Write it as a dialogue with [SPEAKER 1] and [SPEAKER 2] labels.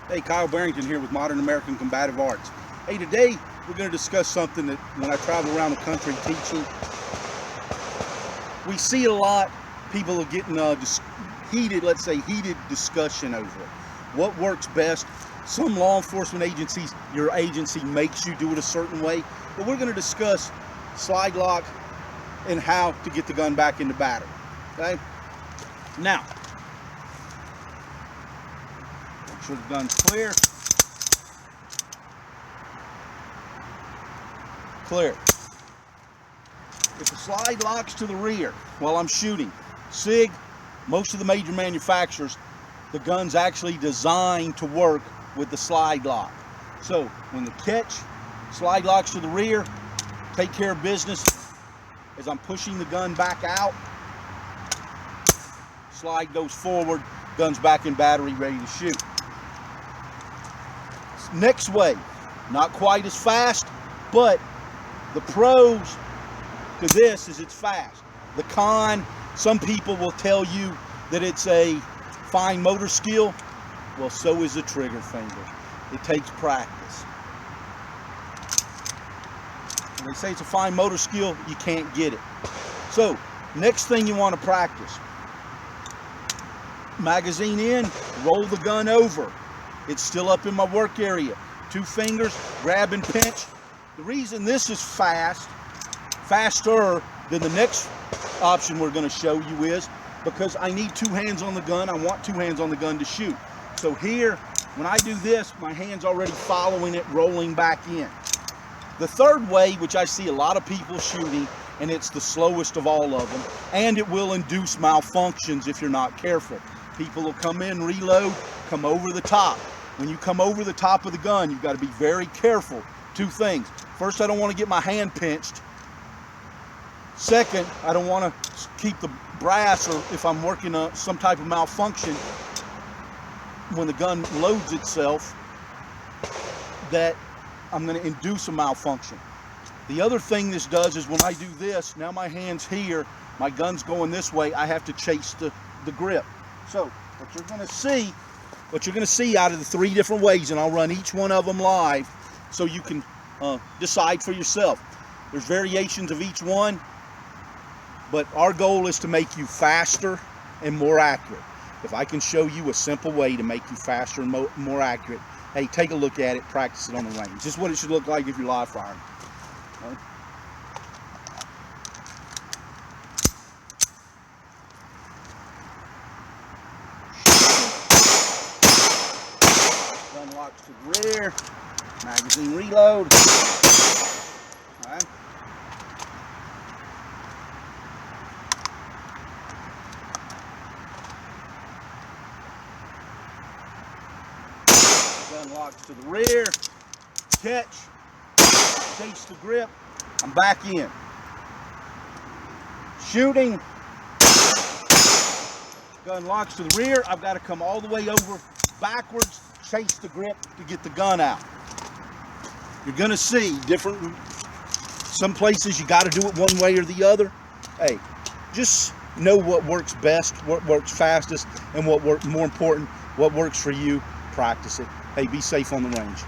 [SPEAKER 1] Hey, Kyle Barrington here with Modern American Combative Arts. Hey, today we're going to discuss something that when I travel around the country teaching, we see a lot. People are getting heated discussion over it. What works best? Some law enforcement agencies, your agency makes you do it a certain way, but we're going to discuss slide lock and how to get the gun back into battery. Okay? Now, make sure the gun's clear. Clear. If the slide locks to the rear while I'm shooting, SIG, most of the major manufacturers, the gun's actually designed to work with the slide lock. So when the catch slide locks to the rear, take care of business. As I'm pushing the gun back out, slide goes forward, gun's back in battery, ready to shoot. Next way, not quite as fast, but the pros to this is it's fast. The con, some people will tell you that it's a fine motor skill. Well, so is the trigger finger. It takes practice. When they say it's a fine motor skill, you can't get it. So, next thing you want to practice. Magazine in, roll the gun over. It's still up in my work area. 2 fingers, grab and pinch. The reason this is faster than the next option we're going to show you is because I need 2 hands on the gun. I want 2 hands on the gun to shoot. So here, when I do this, my hand's already following it, rolling back in. The third way, which I see a lot of people shooting, and it's the slowest of all of them, and it will induce malfunctions if you're not careful. People will come in, reload, come over the top. When you come over the top of the gun, you've got to be very careful. 2 things. First, I don't want to get my hand pinched. Second, I don't want to keep the brass, or if I'm working on some type of malfunction, when the gun loads itself, that I'm going to induce a malfunction. The other thing this does is when I do this, now my hand's here, my gun's going this way, I have to chase the grip. So what you're going to see out of the 3 different ways, and I'll run each one of them live so you can decide for yourself. There's variations of each one, but our goal is to make you faster and more accurate. If I can show you a simple way to make you faster and more accurate, hey, take a look at it, practice it on the range. This is what it should look like if you're live firing. Okay. Gun locks to the rear, magazine reload. All right. Gun locks to the rear, catch, chase the grip, I'm back in. Shooting, gun locks to the rear, I've got to come all the way over backwards, chase the grip to get the gun out. You're going to see some places you got to do it one way or the other. Hey, just know what works best, what works fastest, and more important, what works for you. Practice it. Hey, be safe on the range.